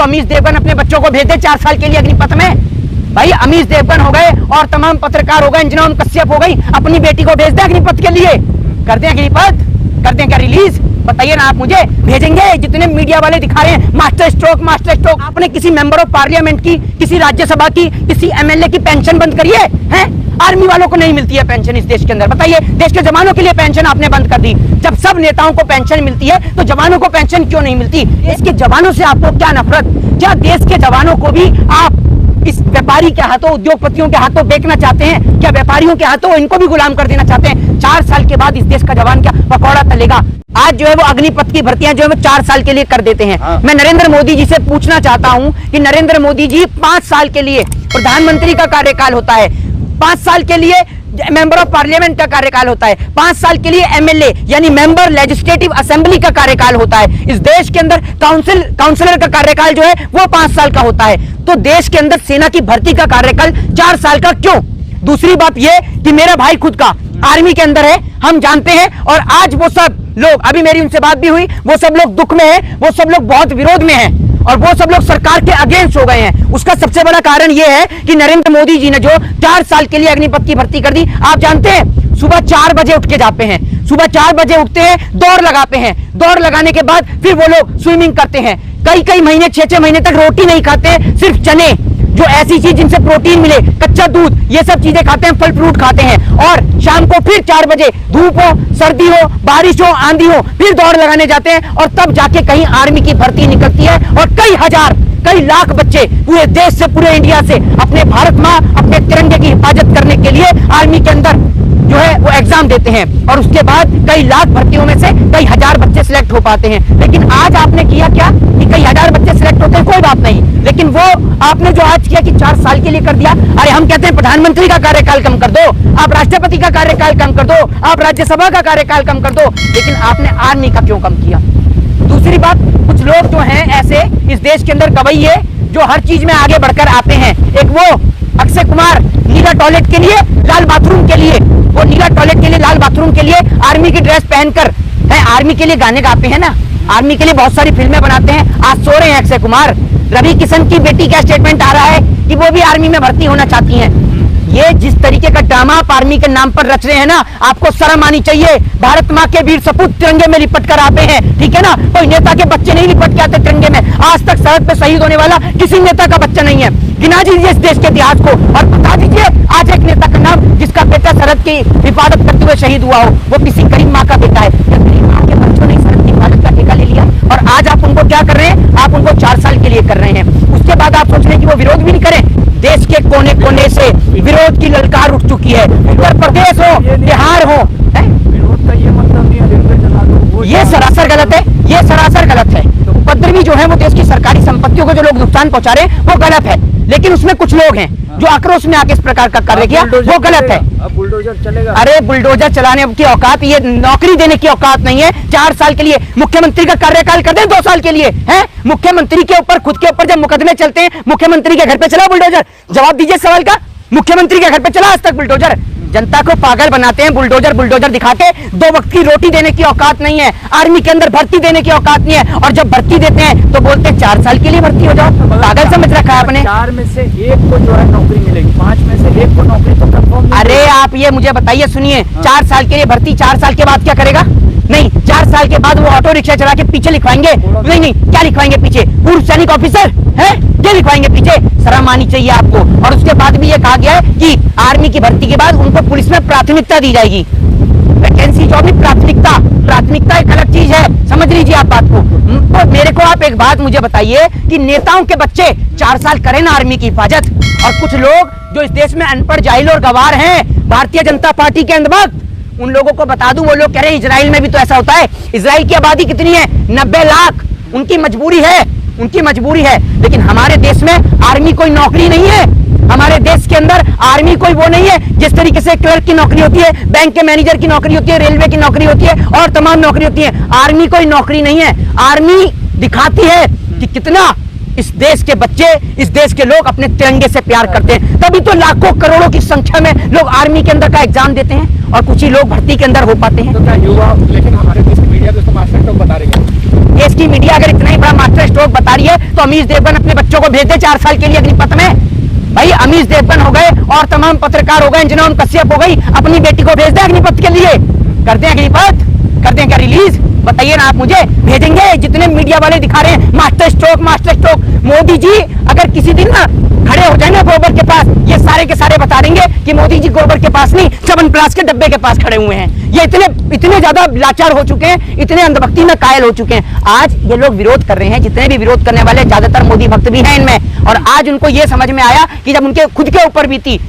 अमीश देवगन अपने बच्चों को भेज दे 4 साल के लिए अग्निपथ में। भाई अमीश देवगन हो गए और तमाम पत्रकार हो गए, अंजना कश्यप हो गई, अपनी बेटी को भेज दे अग्निपथ के लिए। कर दें अग्निपथ, कर दें क्या रिलीज? बताइए ना आप मुझे, भेजेंगे? जितने मीडिया वाले दिखा रहे हैं मास्टर स्ट्रोक मास्टर स्ट्रोक, आपने किसी मेंबर ऑफ पार्लियामेंट की, किसी राज्यसभा की, किसी एमएलए की पेंशन बंद करी है? आर्मी वालों को नहीं मिलती है पेंशन इस देश के अंदर। बताइए, देश के जवानों के लिए पेंशन आपने बंद कर दी। जब सब नेताओं को पेंशन मिलती है तो जवानों को पेंशन क्यों नहीं मिलती? देश के जवानों से आपको क्या नफरत? क्या देश के जवानों को भी आप इस व्यापारी के हाथों, उद्योगपतियों के हाथों बेचना चाहते हैं? क्या व्यापारियों के हाथों इनको भी गुलाम कर देना चाहते हैं? 4 साल के बाद इस देश का जवान क्या पकौड़ा तलेगा? आज जो है वो अग्निपथ की भर्तियां जो है वो 4 साल के लिए कर देते हैं। मैं नरेंद्र मोदी जी से पूछना चाहता हूं कि नरेंद्र मोदी जी 5 साल के लिए प्रधानमंत्री का कार्यकाल होता है, 5 साल के लिए मेंबर ऑफ पार्लियामेंट का कार्यकाल होता है, 5 साल के लिए एमएलए यानी मेंबर लेजिस्लेटिव असेंबली का कार्यकाल होता है। इस देश के अंदर काउंसिलर का कार्यकाल जो है वो 5 साल का होता है। तो देश के अंदर सेना की भर्ती का कार्यकाल 4 साल का क्यों? दूसरी बात ये कि मेरा भाई खुद का आर्मी के अंदर है, हम जानते हैं, और आज वो सब लोग, अभी मेरी उनसे बात भी हुई, वो सब लोग दुख में है, वो सब लोग बहुत विरोध में हैं और वो सब लोग सरकार के अगेंस्ट हो गए हैं। उसका सबसे बड़ा कारण ये है कि नरेंद्र मोदी जी ने जो 4 साल के लिए अग्निपथ की भर्ती कर दी। आप जानते हैं सुबह 4 बजे उठ के जाते हैं, सुबह 4 बजे उठते हैं, दौड़ लगाते हैं, दौड़ लगाने के बाद फिर वो लोग स्विमिंग करते हैं, कई महीने 6 महीने तक रोटी नहीं खाते, सिर्फ चने, जो ऐसी चीज जिनसे प्रोटीन मिले, कच्चा दूध, ये सब चीजें खाते हैं, फल फ्रूट खाते हैं, और शाम को फिर 4 बजे धूप हो, सर्दी हो, बारिश हो, आंधी हो, फिर दौड़ लगाने जाते हैं और तब जाके कहीं आर्मी की भर्ती निकलती है और कई हजार, कई लाख बच्चे पूरे देश से, पूरे इंडिया से अपने भारत माँ, अपने तिरंगे की हिफाजत करने के लिए आर्मी के अंदर जो है वो एग्जाम देते हैं और उसके बाद कई लाख भर्तियों में से कई हजार बच्चे सिलेक्ट हो पाते हैं। लेकिन आज आपने किया क्या कि कई हजार बच्चे सिलेक्ट होते हैं, कोई बात नहीं, लेकिन वो आपने जो आज किया कि 4 साल के लिए कर दिया। अरे हम कहते हैं प्रधानमंत्री का कार्यकाल कम कर दो, आप राष्ट्रपति का कार्यकाल कम कर दो, आप राज्यसभा का कार्यकाल कम कर दो, लेकिन आपने आर्मी का क्यों कम किया? दूसरी बात, कुछ लोग जो हैं ऐसे इस देश के अंदर गवैये जो हर चीज में आगे बढ़कर आते हैं। एक वो अक्षय कुमार नीला टॉयलेट के लिए, लाल बाथरूम के लिए, वो नीला टॉयलेट के लिए, लाल बाथरूम के लिए आर्मी की ड्रेस पहनकर है, आर्मी के लिए गाने गाते हैं ना, आर्मी के लिए बहुत सारी फिल्में बनाते हैं। आज सो रहे हैं अक्षय कुमार। रवि किशन की बेटी का स्टेटमेंट आ रहा है कि वो भी आर्मी में भर्ती होना चाहती हैं। ये जिस तरीके का ड्रामा आप आर्मी के नाम पर रच रहे हैं ना, आपको शर्म आनी चाहिए। भारत माँ के वीर सपूत तिरंगे में लिपट कर आते हैं, ठीक है ना? कोई नेता के बच्चे नहीं लिपट के आते तिरंगे में। आज तक सड़क पे शहीद होने वाला किसी नेता का बच्चा नहीं है। गिना दीजिए इस देश के इतिहास को और बता दीजिए आज एक नेता का नाम जिसका बेटा सरहद की हिफाजत करते हुए शहीद हुआ हो, वो किसी गरीब माँ का बेटा है। गरीब माँ के बच्चों ने सरहद की हिफाजत का ठेका ले लिया और आज आप उनको क्या कर रहे हैं? आप उनको 4 साल के लिए कर रहे हैं। उसके बाद आप सोच रहे हैं कि वो विरोध भी नहीं करें। देश के कोने कोने से विरोध की ललकार उठ चुकी है। उत्तर प्रदेश हो, बिहार हो, विरोध का ये मतलब नहीं है रेलवे चला दो, ये सरासर गलत है, ये सरासर गलत है। उपद्रवी जो है वो देश की सरकारी संपत्तियों को जो लोग नुकसान पहुंचा रहे हैं वो गलत है, लेकिन उसमें कुछ लोग हैं जो आक्रोश में आके इस प्रकार का कार्य किया, वो गलत है। अब बुलडोजर चलेगा? अरे बुलडोजर चलाने की औकात, ये नौकरी देने की औकात नहीं है। 4 साल के लिए मुख्यमंत्री का कार्यकाल कर दे 2 साल के लिए, है? मुख्यमंत्री के ऊपर, खुद के ऊपर जब मुकदमे चलते हैं, मुख्यमंत्री के घर पे चला बुलडोजर? जवाब दीजिए सवाल का। मुख्यमंत्री के घर पे चला आज तक बुलडोजर? जनता को पागल बनाते हैं बुलडोजर बुलडोजर दिखा के। 2 वक्त की रोटी देने की औकात नहीं है, आर्मी के अंदर भर्ती देने की औकात नहीं है, और जब भर्ती देते हैं तो बोलते हैं 4 साल के लिए भर्ती हो जाओ। पागल समझ रखा है आपने। 4 में से 1 को जो है नौकरी मिलेगी, 5 में से 1 को नौकरी तो कंफर्म। अरे आप ये मुझे बताइए, सुनिए, 4 साल के लिए भर्ती, 4 साल के बाद क्या करेगा? नहीं, 4 साल के बाद वो ऑटो रिक्शा चला के पीछे लिखवाएंगे। नहीं, क्या लिखवाएंगे पीछे? पूर्व सैनिक ऑफिसर है, क्या लिखवाएंगे पीछे? शर्म आनी चाहिए आपको। और उसके बाद भी ये कहा गया है कि आर्मी की भर्ती के बाद उनको पुलिस में प्राथमिकता दी जाएगी। वैकेंसी जॉब में प्राथमिकता एक अलग चीज है, समझ लीजिए आप बात को। तो मेरे को आप एक बात मुझे बताइए कि नेताओं के बच्चे 4 साल करें ना आर्मी की हिफाजत, और कुछ लोग जो इस देश में अनपढ़, जाहिल और गवार हैं भारतीय जनता पार्टी के अंदर, उन लोगों को बता दूं, वो लोग कह रहे हैं इजराइल में भी तो ऐसा होता है। इजराइल की आबादी कितनी है? 90 लाख। उनकी मजबूरी है, उनकी मजबूरी है, लेकिन हमारे देश में आर्मी कोई नौकरी नहीं है। हमारे देश के अंदर आर्मी कोई वो नहीं है जिस तरीके से क्लर्क की नौकरी होती है, बैंक के मैनेजर की नौकरी होती है, रेलवे की नौकरी होती है और तमाम नौकरी होती है। आर्मी कोई नौकरी नहीं है। आर्मी दिखाती है कि कितना इस देश के बच्चे, इस देश के लोग अपने तिरंगे से प्यार करते हैं, तभी तो लाखों करोड़ों की संख्या में लोग आर्मी के अंदर का एग्जाम देते हैं और कुछ ही लोग भर्ती के अंदर हो पाते हैं। तो क्या युवा, लेकिन हमारे देश की मीडिया तो इसको मास्टर स्ट्रोक बता रही है। देश की मीडिया अगर इतना ही बड़ा मास्टर स्ट्रोक बता रही है तो अमीश देवगन अपने बच्चों को भेज दे 4 साल के लिए अग्निपथ में। भाई अमीश देवगन हो गए और तमाम पत्रकार हो गए, इंजनोम कश्यप हो गई, अपनी बेटी को भेज दे अग्निपथ के लिए। करते हैं अग्निपथ, करते हैं क्या रिलीज? बताइए ना आप मुझे, भेजेंगे? जितने मीडिया वाले दिखा रहे हैं master stroke master stroke, Modi ji अगर किसी दिन ना खड़े हो जाए ना गोबर के पास, ये सारे के सारे बता देंगे कि मोदी जी गोबर के पास नहीं, च्यवनप्राश के डब्बे के पास खड़े हुए हैं। ये इतने ज्यादा लाचार हो चुके हैं, इतने अंधभक्ति में कायल हो चुके हैं। आज ये लोग विरोध कर रहे हैं, जितने भी विरोध करने वाले ज्यादातर मोदी भक्त भी हैं इनमें, और आज उनको ये समझ में आया कि जब उनके खुद के ऊपर बीती,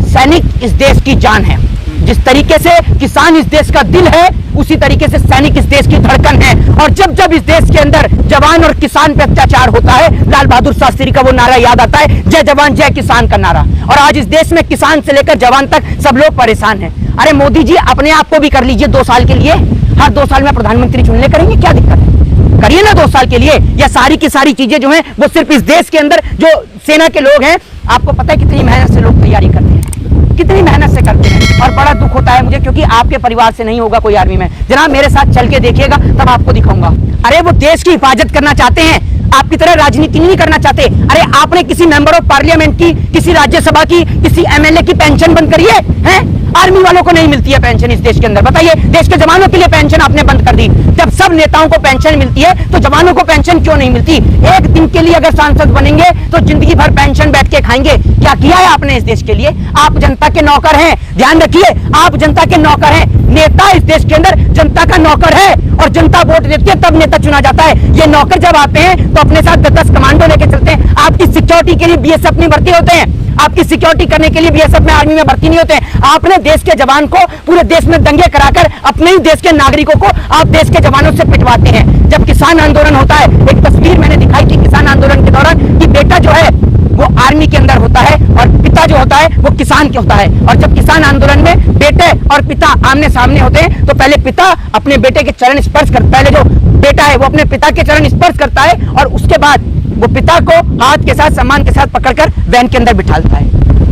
सैनिक इस देश की जान है। जिस तरीके से किसान इस देश का दिल है, उसी तरीके से सैनिक इस देश की धड़कन है। और जब जब इस देश के अंदर जवान और किसान पे अत्याचार होता है, लाल बहादुर शास्त्री का वो नारा याद आता है, जय जवान जय किसान का नारा। और आज इस देश में किसान से लेकर जवान तक सब लोग परेशान हैं। अरे मोदी जी अपने आप को भी कर लीजिए 2 साल के लिए, हर 2 साल में प्रधानमंत्री चुनने करेंगे, क्या दिक्कत है? करिए ना 2 साल के लिए। या सारी की सारी चीजें जो हैं वो सिर्फ इस देश के अंदर जो सेना के लोग हैं, आपको पता है कितनी मेहनत से लोग तैयारी करते हैं, कितनी मेहनत से करते हैं। और बड़ा दुख होता है मुझे, क्योंकि आपके परिवार से नहीं होगा कोई आर्मी में। जनाब मेरे साथ चल के देखिएगा, तब आपको दिखाऊंगा। अरे वो देश की हिफाजत करना चाहते हैं, आपकी तरह राजनीति नहीं करना चाहते। अरे आपने किसी मेंबर ऑफ पार्लियामेंट की, किसी राज्यसभा की, किसी एमएलए की पेंशन बंद करी है? आर्मी वालों को नहीं मिलती है पेंशन इस देश के अंदर, बताइए। देश के जवानों के लिए पेंशन आपने बंद कर दी। जब सब नेताओं को पेंशन मिलती है तो जवानों को पेंशन क्यों नहीं मिलती? एक दिन के लिए अगर सांसद बनेंगे तो जिंदगी भर पेंशन बैठ के खाएंगे। क्या किया है आपने इस देश के लिए? आप जनता के नौकर हैं, ध्यान रखिए, आप जनता के नौकर हैं। नेता इस देश के अंदर जनता का नौकर है, और जनता वोट देती है तब नेता चुना जाता है। ये नौकर जब आते हैं तो अपने साथ 10 कमांडो लेके चलते हैं। आपकी सिक्योरिटी के लिए बीएसएफ में भर्ती होते हैं, आपकी सिक्योरिटी करने के लिए बीएसएफ में, आर्मी में भर्ती नहीं होते हैं। आपने देश के जवान को पूरे देश में दंगे कराकर अपने ही देश के नागरिकों को आप देश के जवानों से पिटवाते हैं। जब किसान आंदोलन होता है, एक तस्वीर मैंने दिखाई थी किसान आंदोलन के दौरान, कि बेटा जो है वो आर्मी के अंदर होता है और पिता जो होता है वो किसान के होता है। और जब किसान आंदोलन में बेटे और पिता आमने सामने होते हैं तो पहले पिता अपने बेटे के चरण स्पर्श कर, पहले जो बेटा है वो अपने पिता के चरण स्पर्श करता है, और उसके बाद वो पिता को हाथ के साथ, सम्मान के साथ पकड़कर वैन के अंदर बिठाता है।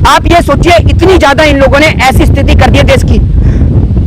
आप ये सोचिए, इतनी ज्यादा इन लोगों ने ऐसी स्थिति कर दी है, देश की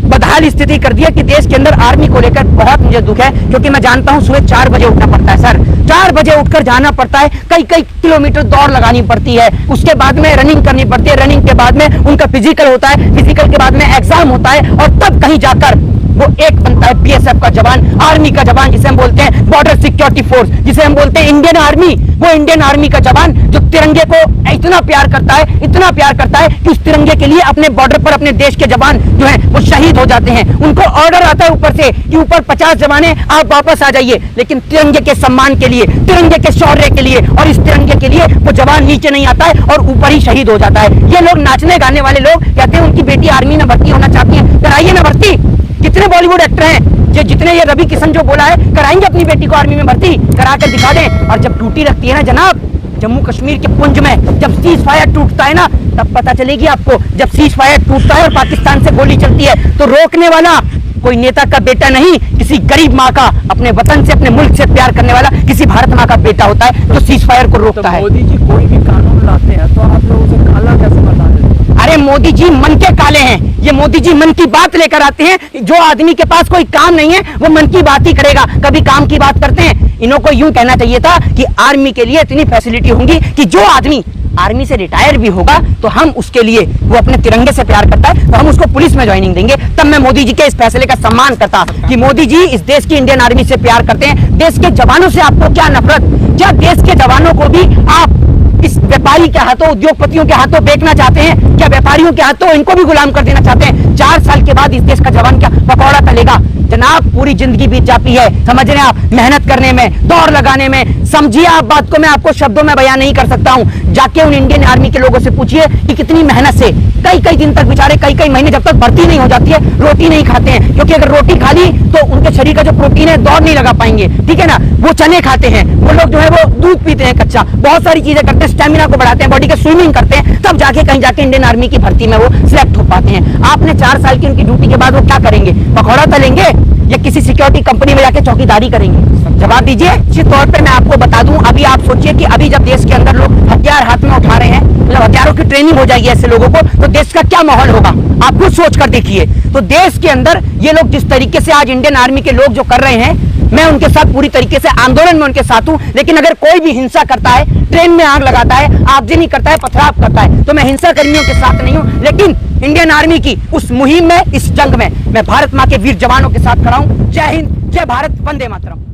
बदहाल स्थिति कर दी है कि देश के अंदर आर्मी को लेकर बहुत मुझे दुख है। क्योंकि मैं जानता हूं सुबह 4 बजे उठना पड़ता है सर, 4 बजे उठकर जाना पड़ता है, कई किलोमीटर दौड़ लगानी पड़ती है, उसके बाद में रनिंग करनी पड़ती है, रनिंग के बाद में उनका फिजिकल होता है, फिजिकल के बाद में एग्जाम होता है, और तब कहीं जाकर वो एक बनता है बीएसएफ का जवान, आर्मी का जवान, जिसे हम बोलते हैं बॉर्डर सिक्योरिटी फोर्स, जिसे हम बोलते हैं इंडियन आर्मी। वो इंडियन आर्मी का जवान जो तिरंगे को इतना प्यार करता है, इतना प्यार करता है कि उस तिरंगे के लिए अपने बॉर्डर पर अपने देश के जवान जो हैं वो शहीद हो जाते हैं। उनको ऑर्डर आता है ऊपर से कि ऊपर 50 जवान आप वापस आ जाइए, लेकिन तिरंगे के सम्मान के लिए, तिरंगे के शौर्य के लिए और इस तिरंगे के लिए वो जवान नीचे नहीं आता है और ऊपर ही शहीद हो जाता है। ये लोग नाचने गाने वाले लोग कहते हैं उनकी बेटी आर्मी में भर्ती होना चाहती है, कराइए ना भर्ती। कितने बॉलीवुड एक्टर हैं जितने ये रवि किशन जो बोला है, कराएंगे अपनी बेटी को आर्मी में भर्ती, करा कर दिखा दें। और जब ड्यूटी रखती है ना जनाब, जम्मू कश्मीर के पुंज में जब सीज फायर टूटता है ना, तब पता चलेगी आपको। जब सीज फायर टूटता है और पाकिस्तान से गोली चलती है तो रोकने वाला कोई नेता का बेटा नहीं, किसी गरीब माँ का, अपने वतन से, अपने मुल्क से प्यार करने वाला किसी भारत माँ का बेटा होता है जो सीज फायर को रोकता है। मोदी जी कोई भी कानून लाते हैं तो आप लोग उसे काला कैसे बता देते हैं? अरे मोदी जी मन के काले हैं, ये मोदी जी मन की बात लेकर आते हैं। जो आदमी के पास कोई काम नहीं है वो मन की बात ही करेगा, कभी काम की बात करते हैं। इन्हों को यूं कहना चाहिए था कि आर्मी के लिए इतनी फैसिलिटी होंगी कि जो आदमी आर्मी से रिटायर भी होगा तो हम उसके लिए, वो अपने तिरंगे से प्यार करता है तो हम उसको पुलिस में ज्वाइनिंग देंगे। तब मैं मोदी जी के इस फैसले का सम्मान करता कि मोदी जी इस देश की इंडियन आर्मी से प्यार करते हैं। देश के जवानों से आपको क्या नफरत? क्या देश के जवानों को भी आप इस व्यापारी के हाथों, उद्योगपतियों के हाथों बेचना चाहते हैं? क्या व्यापारियों के हाथों इनको भी गुलाम कर देना चाहते हैं? 4 साल के बाद इस देश का जवान क्या पकौड़ा तलेगा? जनाब पूरी जिंदगी बीत जाती है, समझ रहे हैं आप, मेहनत करने में, दौड़ लगाने में। समझिए आप बात को, मैं आपको शब्दों में बयान नहीं कर सकता हूं। जाके उन इंडियन आर्मी के लोगों से पूछिए कि कितनी मेहनत से कई दिन तक बेचारे, कई महीने जब तक भर्ती नहीं हो जाती है, रोटी नहीं खाते हैं। क्योंकि अगर रोटी खा ली तो उनके शरीर का जो प्रोटीन है दौड़ नहीं लगा पाएंगे, ठीक है ना। वो चने खाते हैं, वो लोग जो है वो दूध पीते हैं कच्चा, बहुत सारी चीजें करते हैं, स्टेमिना स्टेमिना को बढ़ाते हैं, बॉडी के स्विमिंग करते हैं, तब जाके कहीं जाके इंडियन आर्मी की भर्ती में वो सिलेक्ट हो पाते हैं। आपने 4 साल की उनकी ड्यूटी के बाद वो क्या करेंगे? पकौड़ा तलेंगे या किसी सिक्योरिटी कंपनी में जाके चौकीदारी करेंगे? जवाब दीजिए। निश्चित तौर पे मैं आपको बता दूं, अभी आप सोचिए कि अभी जब देश के अंदर लोग हथियार हाथ में उठा रहे हैं, मतलब हथियारों की ट्रेनिंग हो जाएगी ऐसे लोगों को, तो देश का क्या माहौल होगा आप खुद सोच कर देखिए। तो देश के अंदर ये लोग जिस तरीके से आज इंडियन आर्मी के लोग जो कर रहे हैं, मैं उनके साथ पूरी तरीके से आंदोलन में उनके साथ हूं। लेकिन अगर कोई भी हिंसा करता है, ट्रेन में आग लगाता है, आगजनी करता है, पथराव करता है, तो मैं हिंसा कर्मियों के साथ नहीं हूं, लेकिन इंडियन आर्मी की उस मुहिम में, इस जंग में मैं भारत मां के वीर जवानों के साथ खड़ा हूं। जय हिंद, जय भारत, वंदे मातरम।